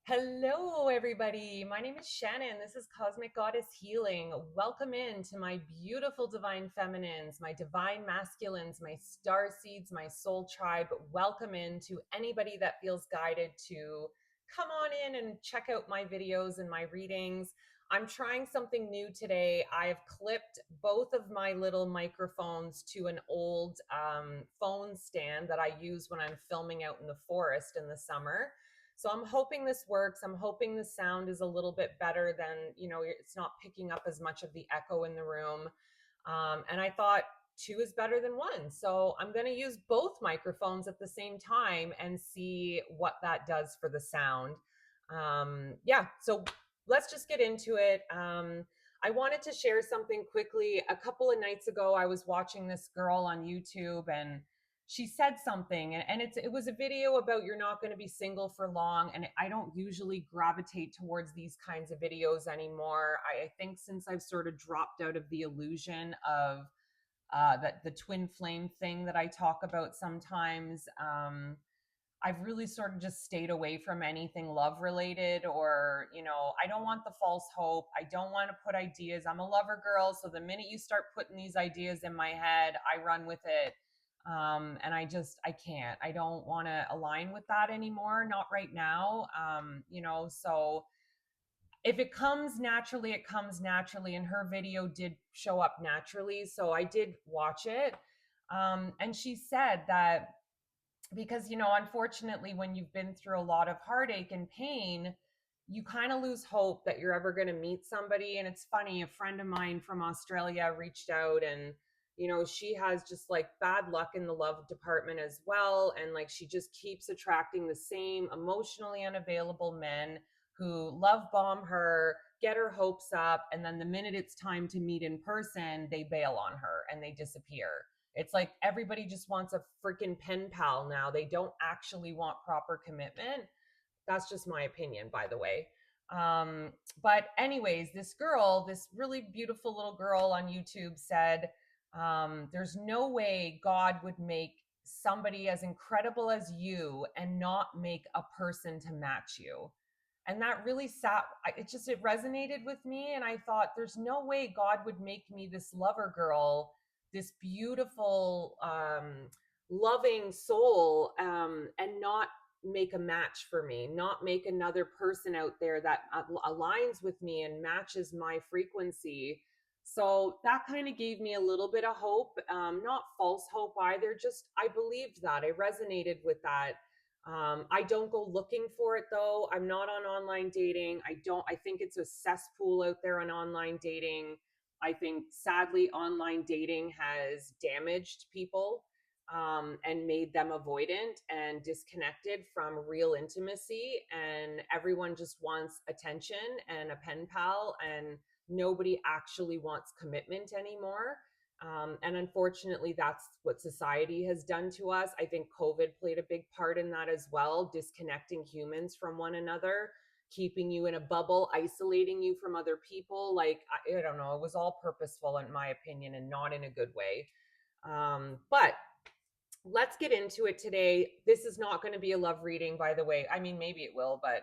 Hello, everybody. My name is Shannon. This is Cosmic Goddess Healing. Welcome in to my beautiful divine feminines, my divine masculines, my star seeds, my soul tribe. Welcome in to anybody that feels guided to come on in and check out my videos and my readings. I'm trying something new today. I've clipped both of my little microphones to an old phone stand that I use when I'm filming out in the forest in the summer. So I'm hoping this works. I'm hoping the sound is a little bit better than, it's not picking up as much of the echo in the room. And I thought two is better than one. So I'm going to use both microphones at the same time and see what that does for the sound. Yeah, so let's just get into it. I wanted to share something quickly. A couple of nights ago, I was watching this girl on YouTube and she said something, and it was a video about you're not going to be single for long, and I don't usually gravitate towards these kinds of videos anymore. I think since I've sort of dropped out of the illusion of that the twin flame thing that I talk about sometimes, I've really sort of just stayed away from anything love related, or, I don't want the false hope. I don't want to put ideas. I'm a lover girl. So the minute you start putting these ideas in my head, I run with it. And I can't, I don't want to align with that anymore. Not right now. So if it comes naturally, it comes naturally. And her video did show up naturally. So I did watch it. And she said that because unfortunately when you've been through a lot of heartache and pain, you kind of lose hope that you're ever going to meet somebody. And it's funny, a friend of mine from Australia reached out, and she has just like bad luck in the love department as well, and like she just keeps attracting the same emotionally unavailable men who love bomb her, get her hopes up, and then the minute it's time to meet in person, they bail on her and they disappear. It's like everybody just wants a freaking pen pal now. They don't actually want proper commitment. That's just my opinion, by the way. But, anyways, this girl, this really beautiful little girl on YouTube said, there's no way God would make somebody as incredible as you and not make a person to match you. And that really it resonated with me. And I thought, there's no way God would make me this lover girl, this beautiful, loving soul, and not make a match for me, not make another person out there that aligns with me and matches my frequency. So that kind of gave me a little bit of hope, not false hope either. Just I believed that. I resonated with that. I don't go looking for it though. I'm not on online dating. I think it's a cesspool out there on online dating. I think sadly, online dating has damaged people, and made them avoidant and disconnected from real intimacy. And everyone just wants attention and a pen pal, and nobody actually wants commitment anymore. And unfortunately, that's what society has done to us. I think COVID played a big part in that as well, disconnecting humans from one another, keeping you in a bubble, isolating you from other people. Like, I don't know, it was all purposeful, in my opinion, and not in a good way. But let's get into it today. This is not going to be a love reading, by the way. I mean, maybe it will, but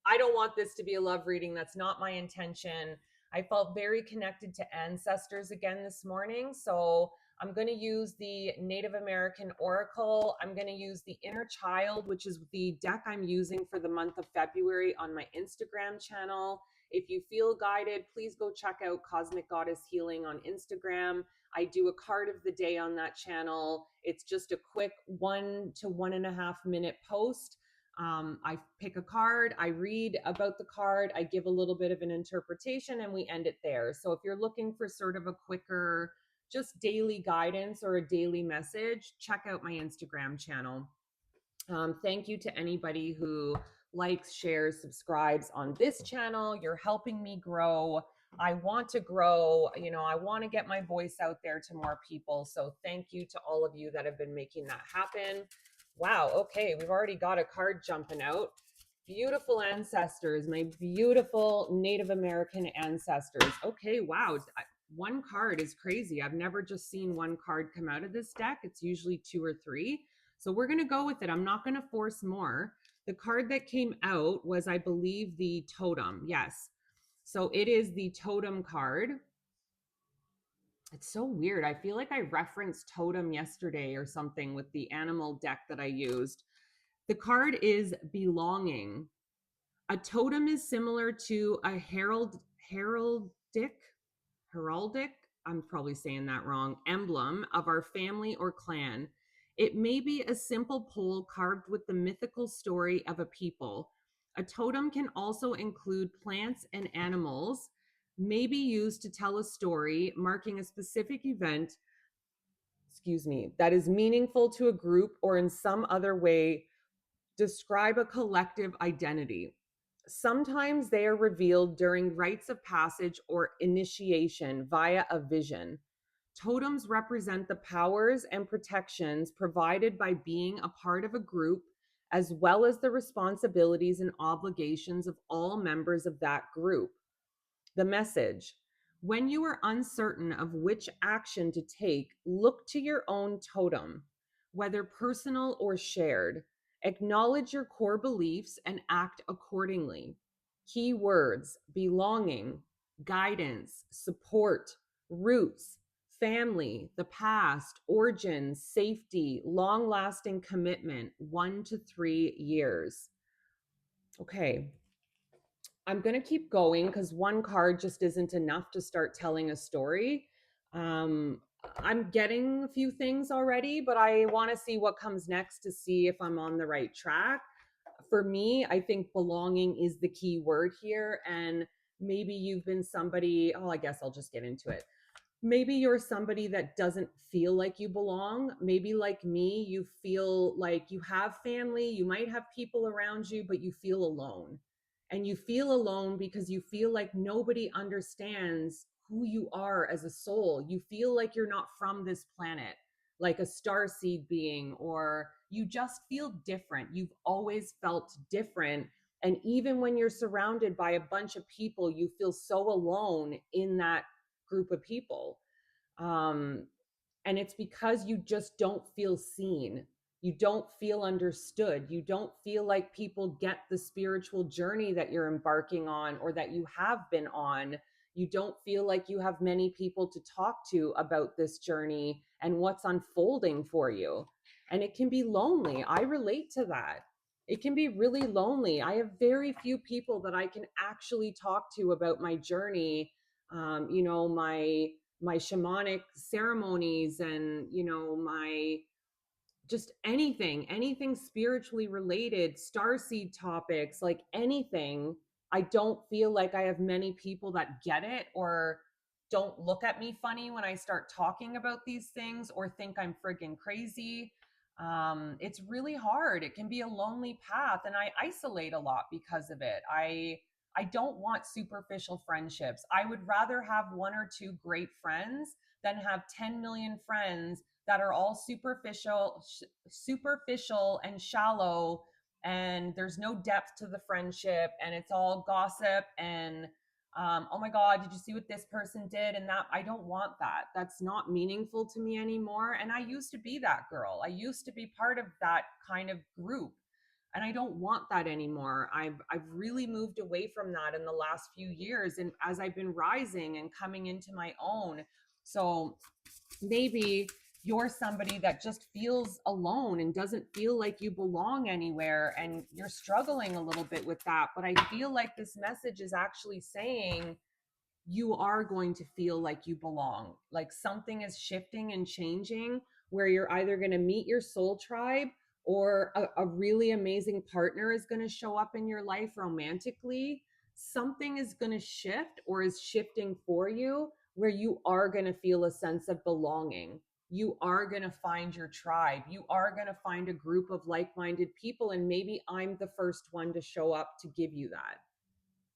I don't want this to be a love reading. That's not my intention. I felt very connected to ancestors again this morning. So I'm going to use the Native American Oracle. I'm going to use the Inner Child, which is the deck I'm using for the month of February on my Instagram channel. If you feel guided, please go check out Cosmic Goddess Healing on Instagram. I do a card of the day on that channel. It's just a quick 1 to 1.5 minute post. I pick a card, I read about the card, I give a little bit of an interpretation, and we end it there. So if you're looking for sort of a quicker, just daily guidance or a daily message, check out my Instagram channel. Thank you to anybody who likes, shares, subscribes on this channel. You're helping me grow. I want to grow. I want to get my voice out there to more people. So thank you to all of you that have been making that happen. Wow. Okay. We've already got a card jumping out. Beautiful ancestors, my beautiful Native American ancestors. Okay. Wow. One card is crazy. I've never just seen one card come out of this deck. It's usually two or three. So we're going to go with it. I'm not going to force more. The card that came out was, I believe, the totem. Yes. So it is the totem card. It's so weird. I feel like I referenced totem yesterday or something with the animal deck that I used. The card is belonging. A totem is similar to a heraldic, I'm probably saying that wrong, emblem of our family or clan. It may be a simple pole carved with the mythical story of a people. A totem can also include plants and animals, may be used to tell a story marking a specific event, that is meaningful to a group or in some other way describe a collective identity. Sometimes they are revealed during rites of passage or initiation via a vision. Totems represent the powers and protections provided by being a part of a group, as well as the responsibilities and obligations of all members of that group. The message: when you are uncertain of which action to take, look to your own totem, whether personal or shared. Acknowledge your core beliefs and act accordingly. Key words: belonging, guidance, support, roots, family, the past, origins, safety, long lasting commitment, 1 to 3 years. Okay, I'm going to keep going because one card just isn't enough to start telling a story. Um, I'm getting a few things already, but I want to see what comes next to see if I'm on the right track. For me, I think belonging is the key word here. And maybe you've been somebody, oh, I guess I'll just get into it. Maybe you're somebody that doesn't feel like you belong. Maybe like me, you feel like you have family, you might have people around you, but you feel alone. And you feel alone because you feel like nobody understands who you are as a soul. You feel like you're not from this planet, like a starseed being, or you just feel different. You've always felt different. And even when you're surrounded by a bunch of people, you feel so alone in that group of people. Um, and it's because you just don't feel seen. You don't feel understood. You don't feel like people get the spiritual journey that you're embarking on or that you have been on. You don't feel like you have many people to talk to about this journey and what's unfolding for you. And it can be lonely. I relate to that. It can be really lonely. I have very few people that I can actually talk to about my journey. My shamanic ceremonies and my just anything spiritually related, starseed topics, like anything. I don't feel like I have many people that get it or don't look at me funny when I start talking about these things or think I'm friggin' crazy. It's really hard. It can be a lonely path, and I isolate a lot because of it. I don't want superficial friendships. I would rather have one or two great friends than have 10 million friends that are all superficial and shallow, and there's no depth to the friendship, and it's all gossip and oh my god, did you see what this person did? And that, I don't want that. That's not meaningful to me anymore. And I used to be that girl. I used to be part of that kind of group, and I don't want that anymore. I've really moved away from that in the last few years, and as I've been rising and coming into my own. So maybe you're somebody that just feels alone and doesn't feel like you belong anywhere, and you're struggling a little bit with that. But I feel like this message is actually saying you are going to feel like you belong. Like something is shifting and changing, where you're either going to meet your soul tribe, or a really amazing partner is going to show up in your life romantically. Something is going to shift or is shifting for you, where you are going to feel a sense of belonging. You are going to find your tribe. You are going to find a group of like minded people. And maybe I'm the first one to show up to give you that.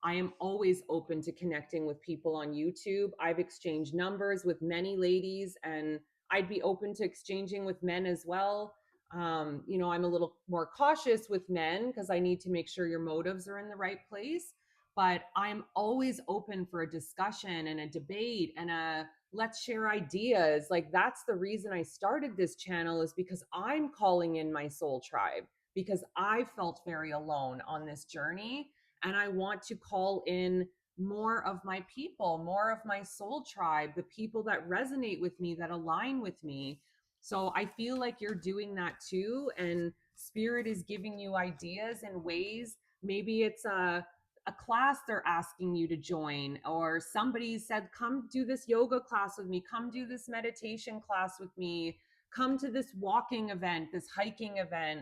I am always open to connecting with people on YouTube. I've exchanged numbers with many ladies, and I'd be open to exchanging with men as well. I'm a little more cautious with men because I need to make sure your motives are in the right place. But I'm always open for a discussion and a debate and a let's share ideas. Like that's the reason I started this channel, is because I'm calling in my soul tribe. because I felt very alone on this journey. And I want to call in more of my people, more of my soul tribe, the people that resonate with me, that align with me. So I feel like you're doing that too. And spirit is giving you ideas and ways. Maybe it's a class they're asking you to join, or somebody said, come do this yoga class with me, come do this meditation class with me, come to this walking event, this hiking event.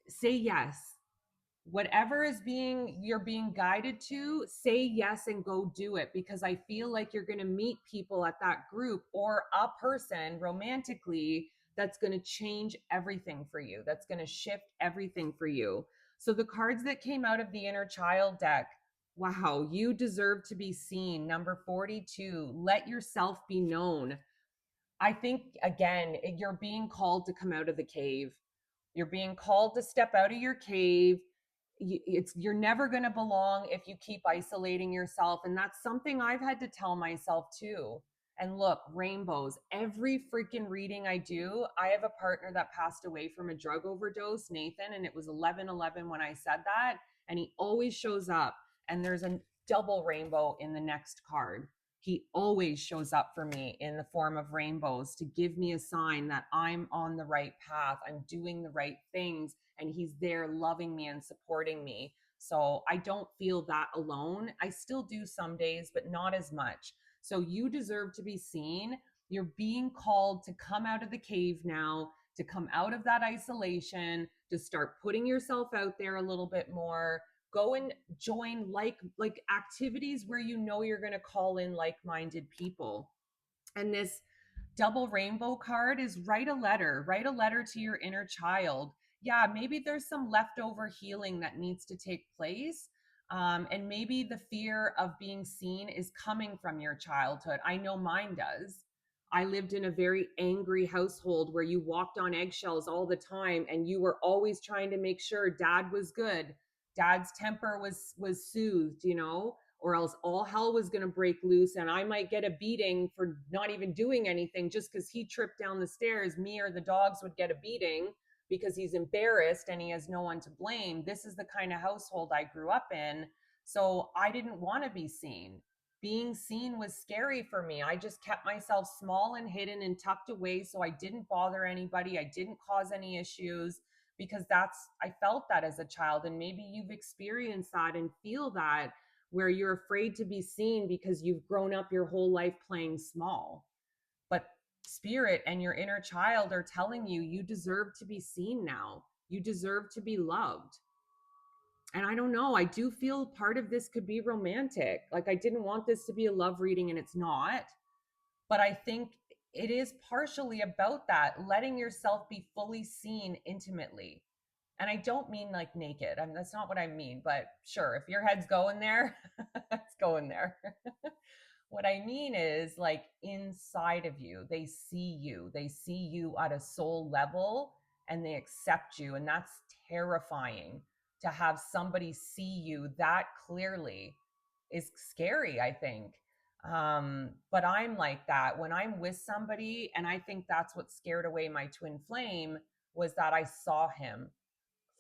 Say yes. Whatever is being you're being guided to, say yes and go do it, because I feel like you're going to meet people at that group or a person romantically that's going to change everything for you, that's going to shift everything for you. So the cards that came out of the inner child deck, wow, you deserve to be seen. Number 42, let yourself be known. I think, again, you're being called to come out of the cave. You're being called to step out of your cave. You're never going to belong if you keep isolating yourself. And that's something I've had to tell myself too. And look, rainbows. Every freaking reading I do, I have a partner that passed away from a drug overdose, Nathan, and it was 11/11 when I said that. And he always shows up. And there's a double rainbow in the next card. He always shows up for me in the form of rainbows to give me a sign that I'm on the right path, I'm doing the right things, and he's there loving me and supporting me. So I don't feel that alone. I still do some days, but not as much. So you deserve to be seen. You're being called to come out of the cave now, to come out of that isolation, to start putting yourself out there a little bit more. Go and join like activities where you know you're going to call in like-minded people. And this double rainbow card is write a letter to your inner child. Yeah, maybe there's some leftover healing that needs to take place. And maybe the fear of being seen is coming from your childhood. I know mine does. I lived in a very angry household where you walked on eggshells all the time and you were always trying to make sure dad was good. Dad's temper was soothed, or else all hell was going to break loose and I might get a beating for not even doing anything. Just because he tripped down the stairs, me or the dogs would get a beating because he's embarrassed and he has no one to blame. This is the kind of household I grew up in. So I didn't want to be seen. Being seen was scary for me. I just kept myself small and hidden and tucked away so I didn't bother anybody. I didn't cause any issues, because I felt that as a child. And maybe you've experienced that and feel that, where you're afraid to be seen because you've grown up your whole life playing small. But spirit and your inner child are telling you, you deserve to be seen now. You deserve to be loved. And I don't know, I do feel part of this could be romantic. Like, I didn't want this to be a love reading and it's not. But I think it is partially about that, letting yourself be fully seen intimately. And I don't mean like naked. That's not what I mean, but sure, if your head's going there, it's going there. What I mean is, like, inside of you, they see you at a soul level and they accept you. And that's terrifying. To have somebody see you that clearly is scary, I think. But I'm like that when I'm with somebody, and I think that's what scared away my twin flame, was that I saw him,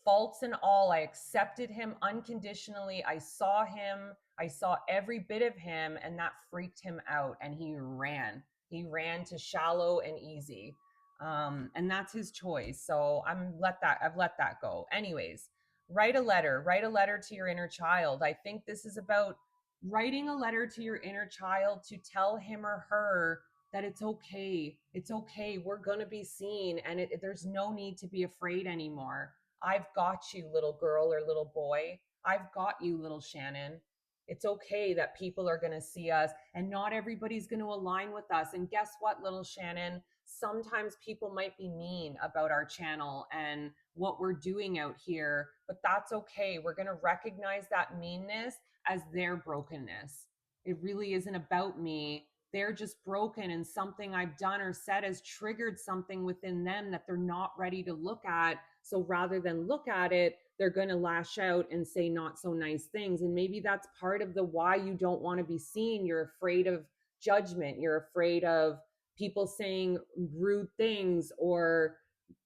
faults and all. I accepted him unconditionally. I saw him. I saw every bit of him, and that freaked him out. And he ran. He ran to shallow and easy, and that's his choice. So I've let that go. Anyways, write a letter. Write a letter to your inner child. I think this is about writing a letter to your inner child to tell him or her that it's okay. It's okay. We're gonna be seen, and there's no need to be afraid anymore. I've got you, little girl or little boy. I've got you, little Shannon. It's okay that people are going to see us and not everybody's going to align with us. And guess what, little Shannon? Sometimes people might be mean about our channel and what we're doing out here, but that's okay. We're going to recognize that meanness as their brokenness. It really isn't about me. They're just broken, and something I've done or said has triggered something within them that they're not ready to look at. So rather than look at it, they're going to lash out and say not so nice things. And maybe that's part of the why you don't want to be seen. You're afraid of judgment. You're afraid of people saying rude things or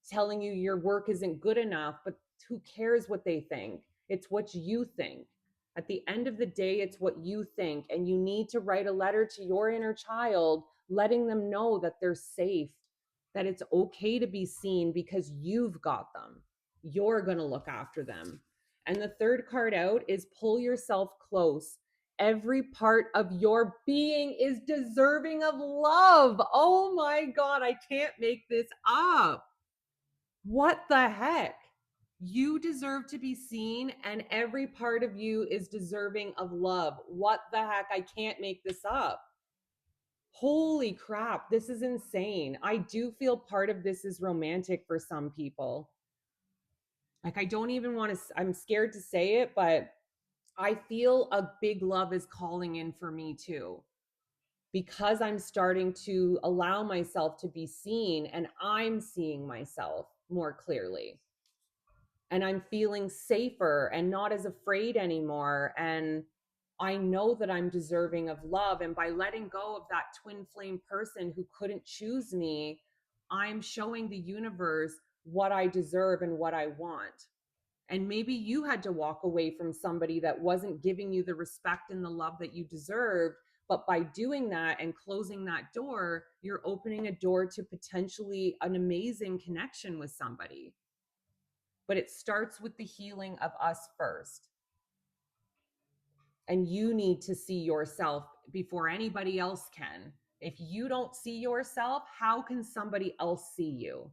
telling you your work isn't good enough. But who cares what they think? It's what you think. At the end of the day, it's what you think. And you need to write a letter to your inner child, letting them know that they're safe, that it's okay to be seen because you've got them. You're going to look after them. And the third card out is pull yourself close. Every part of your being is deserving of love. Oh my God, I can't make this up. What the heck? You deserve to be seen, and every part of you is deserving of love. What the heck? I can't make this up. Holy crap, this is insane. I do feel part of this is romantic for some people. Like, I don't even want to, I'm scared to say it, but I feel a big love is calling in for me too, because I'm starting to allow myself to be seen and I'm seeing myself more clearly. And I'm feeling safer and not as afraid anymore. And I know that I'm deserving of love. And by letting go of that twin flame person who couldn't choose me, I'm showing the universe what I deserve and what I want. And maybe you had to walk away from somebody that wasn't giving you the respect and the love that you deserved. But by doing that and closing that door, you're opening a door to potentially an amazing connection with somebody. But it starts with the healing of us first. And you need to see yourself before anybody else can. If you don't see yourself, how can somebody else see you?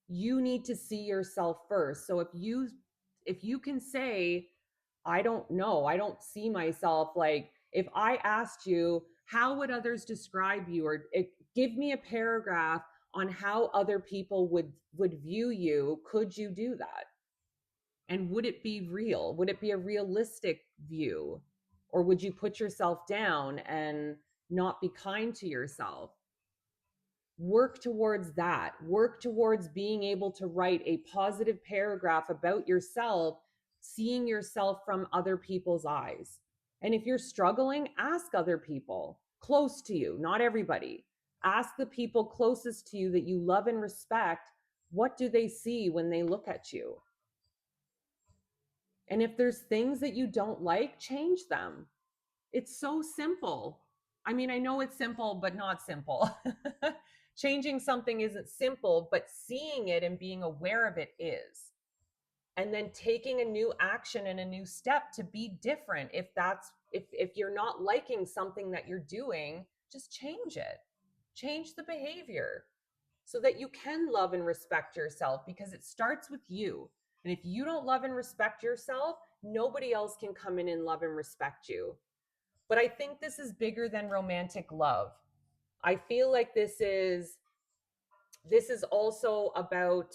You need to see yourself first. So if you can say, I don't know, I don't see myself, like if I asked you, how would others describe you, or give me a paragraph on how other people would view you, could you do that? And would it be real? Would it be a realistic view? Or would you put yourself down and not be kind to yourself? Work towards that. Work towards being able to write a positive paragraph about yourself, seeing yourself from other people's eyes. And if you're struggling, ask other people close to you, not everybody. Ask the people closest to you that you love and respect, what do they see when they look at you? And if there's things that you don't like, change them. It's so simple. I mean, I know it's simple, but not simple. Changing something isn't simple, but seeing it and being aware of it is. And then taking a new action and a new step to be different. If you're not liking something that you're doing, just change it. Change the behavior so that you can love and respect yourself, because it starts with you. And if you don't love and respect yourself, nobody else can come in and love and respect you. But I think this is bigger than romantic love. I feel like this is also about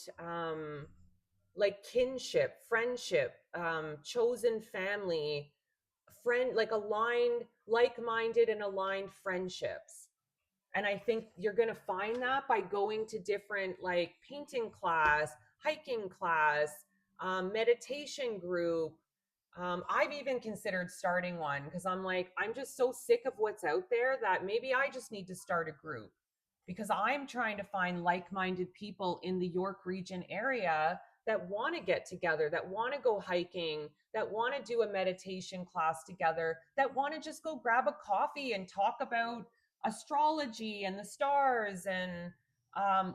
like kinship, friendship, chosen family, friend, like aligned, like-minded and aligned friendships. And I think you're going to find that by going to different, like, painting class, hiking class, meditation group. I've even considered starting one, because I'm like, I'm just so sick of what's out there that maybe I just need to start a group, because I'm trying to find like-minded people in the York region area that want to get together, that want to go hiking, that want to do a meditation class together, that want to just go grab a coffee and talk about astrology and the stars and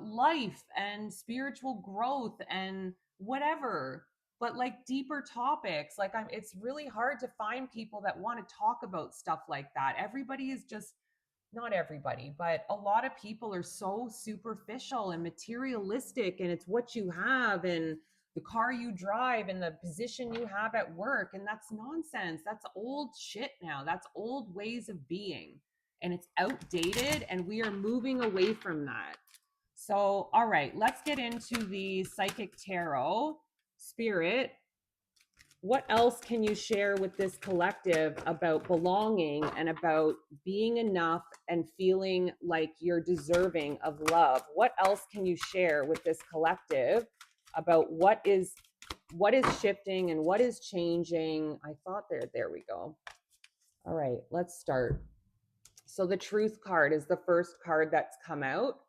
life and spiritual growth and whatever, but like deeper topics. Like, it's really hard to find people that want to talk about stuff like that. Everybody is just, not everybody, but a lot of people are so superficial and materialistic, and it's what you have and the car you drive and the position you have at work. And that's nonsense. That's old shit now. That's old ways of being, and it's outdated, and we are moving away from that. So, all right, let's get into the psychic tarot. Spirit, what else can you share with this collective about belonging and about being enough and feeling like you're deserving of love? What else can you share with this collective about what is shifting and what is changing? I thought there we go. All right, let's start. So the Truth card is the first card that's come out.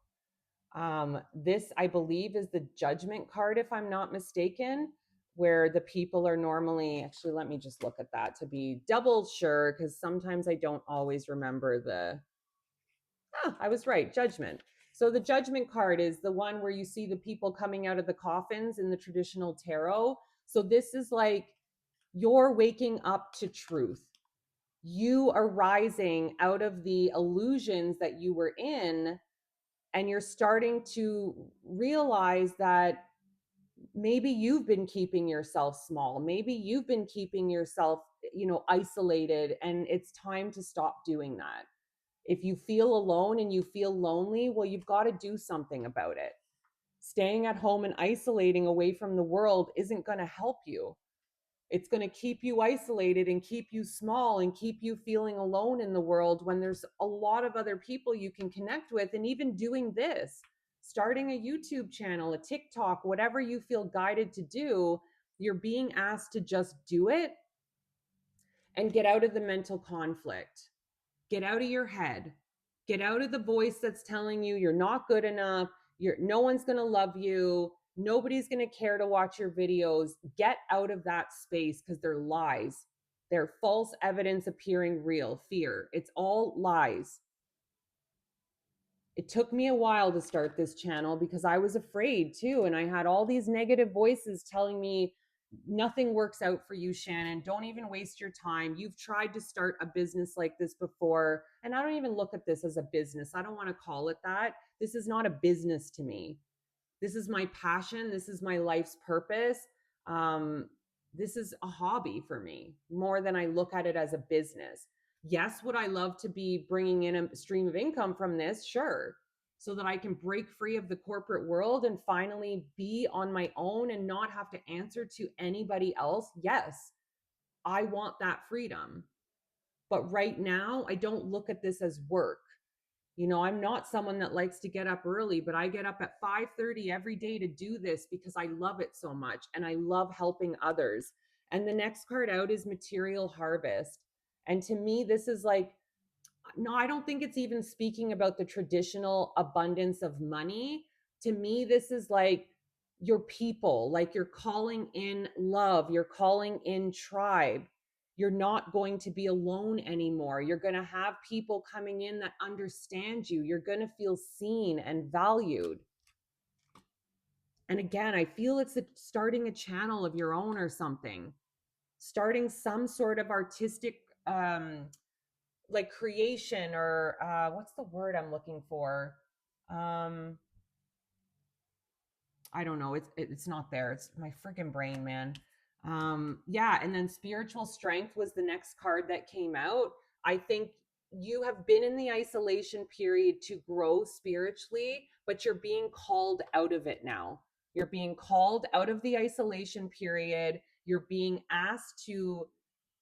This, I believe, is the Judgment card, if I'm not mistaken. where the people are normally, actually, let me just look at that to be double sure, because sometimes I don't always remember I was right, judgment. So the judgment card is the one where you see the people coming out of the coffins in the traditional tarot. So this is like you're waking up to truth. You are rising out of the illusions that you were in, and you're starting to realize that maybe you've been keeping yourself small. Maybe you've been keeping yourself, isolated, and it's time to stop doing that. If you feel alone and you feel lonely, well, you've got to do something about it. Staying at home and isolating away from the world isn't going to help you. It's going to keep you isolated and keep you small and keep you feeling alone in the world when there's a lot of other people you can connect with. And even doing this, starting a YouTube channel, a TikTok, whatever you feel guided to do, you're being asked to just do it and get out of the mental conflict. Get out of your head. Get out of the voice that's telling you you're not good enough. No one's going to love you. Nobody's going to care to watch your videos. Get out of that space, because they're lies. They're false evidence appearing real. Fear. It's all lies. It took me a while to start this channel because I was afraid too. And I had all these negative voices telling me nothing works out for you, Shannon. Don't even waste your time. You've tried to start a business like this before. And I don't even look at this as a business. I don't want to call it that. This is not a business to me. This is my passion. This is my life's purpose. Um, this is a hobby for me more than I look at it as a business. Yes, would I love to be bringing in a stream of income from this? Sure. So that I can break free of the corporate world and finally be on my own and not have to answer to anybody else. Yes, I want that freedom. But right now, I don't look at this as work. I'm not someone that likes to get up early, but I get up at 5:30 every day to do this because I love it so much and I love helping others. And the next card out is material harvest. And to me, this is like, no, I don't think it's even speaking about the traditional abundance of money. To me, this is like your people, like you're calling in love, you're calling in tribe. You're not going to be alone anymore. You're going to have people coming in that understand you. You're going to feel seen and valued. And again, I feel it's starting a channel of your own or something, starting some sort of artistic like creation, or what's the word I'm looking for? Um, I don't know. It's not there. It's my freaking brain, man. Yeah, and then spiritual strength was the next card that came out. I think you have been in the isolation period to grow spiritually, but you're being called out of it now. You're being called out of the isolation period. You're being asked to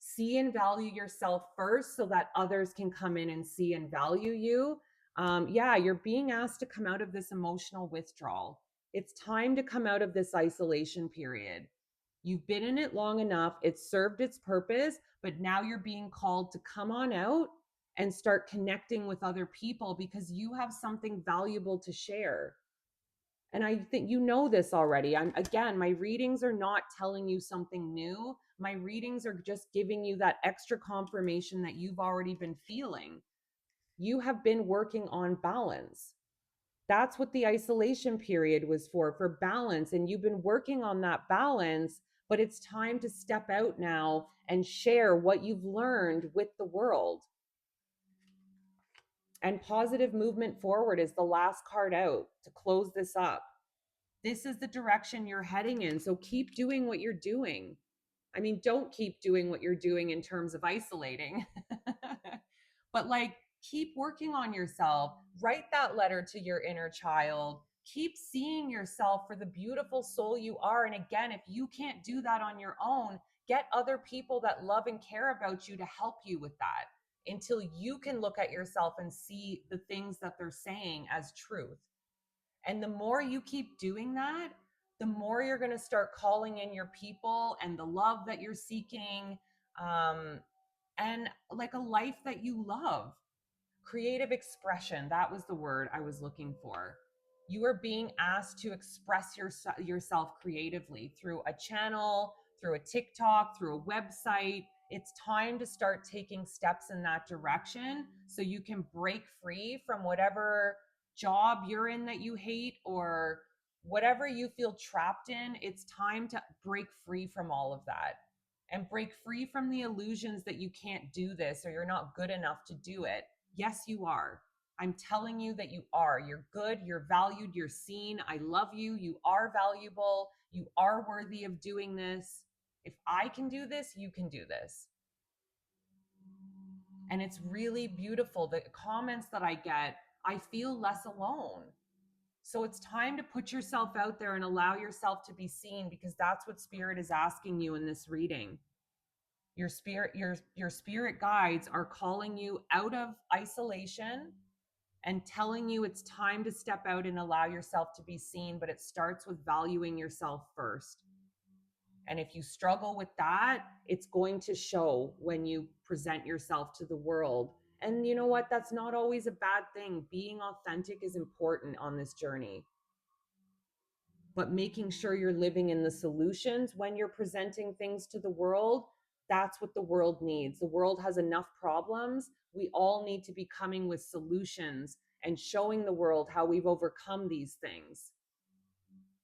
see and value yourself first so that others can come in and see and value you. Yeah, you're being asked to come out of this emotional withdrawal. It's time to come out of this isolation period. You've been in it long enough. It's served its purpose, but now you're being called to come on out and start connecting with other people because you have something valuable to share. And I think you know this already. Again, my readings are not telling you something new. My readings are just giving you that extra confirmation that you've already been feeling. You have been working on balance. That's what the isolation period was for balance. And you've been working on that balance, but it's time to step out now and share what you've learned with the world. And positive movement forward is the last card out to close this up. This is the direction you're heading in. So keep doing what you're doing. I mean, don't keep doing what you're doing in terms of isolating, but like keep working on yourself. Write that letter to your inner child. Keep seeing yourself for the beautiful soul you are. And again, if you can't do that on your own, get other people that love and care about you to help you with that until you can look at yourself and see the things that they're saying as truth. And the more you keep doing that, the more you're going to start calling in your people and the love that you're seeking, um, and like a life that you love. Creative expression, that was the word I was looking for. You are being asked to express yourself creatively through a channel, through a TikTok, through a website. It's time to start taking steps in that direction so you can break free from whatever job you're in that you hate, or whatever you feel trapped in. It's time to break free from all of that and break free from the illusions that you can't do this or you're not good enough to do it. Yes, you are. I'm telling you that you are. You're good, you're valued, you're seen. I love you. You are valuable. You are worthy of doing this. If I can do this, you can do this. And it's really beautiful. The comments that I get, I feel less alone. So it's time to put yourself out there and allow yourself to be seen, because that's what spirit is asking you in this reading. Your spirit guides are calling you out of isolation and telling you it's time to step out and allow yourself to be seen, but it starts with valuing yourself first. And if you struggle with that, it's going to show when you present yourself to the world. And you know what? That's not always a bad thing. Being authentic is important on this journey. But making sure you're living in the solutions when you're presenting things to the world, that's what the world needs. The world has enough problems. We all need to be coming with solutions and showing the world how we've overcome these things.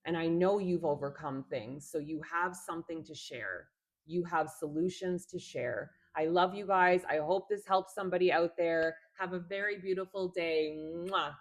And I know you've overcome things, so you have something to share. You have solutions to share. I love you guys. I hope this helps somebody out there. Have a very beautiful day. Mwah.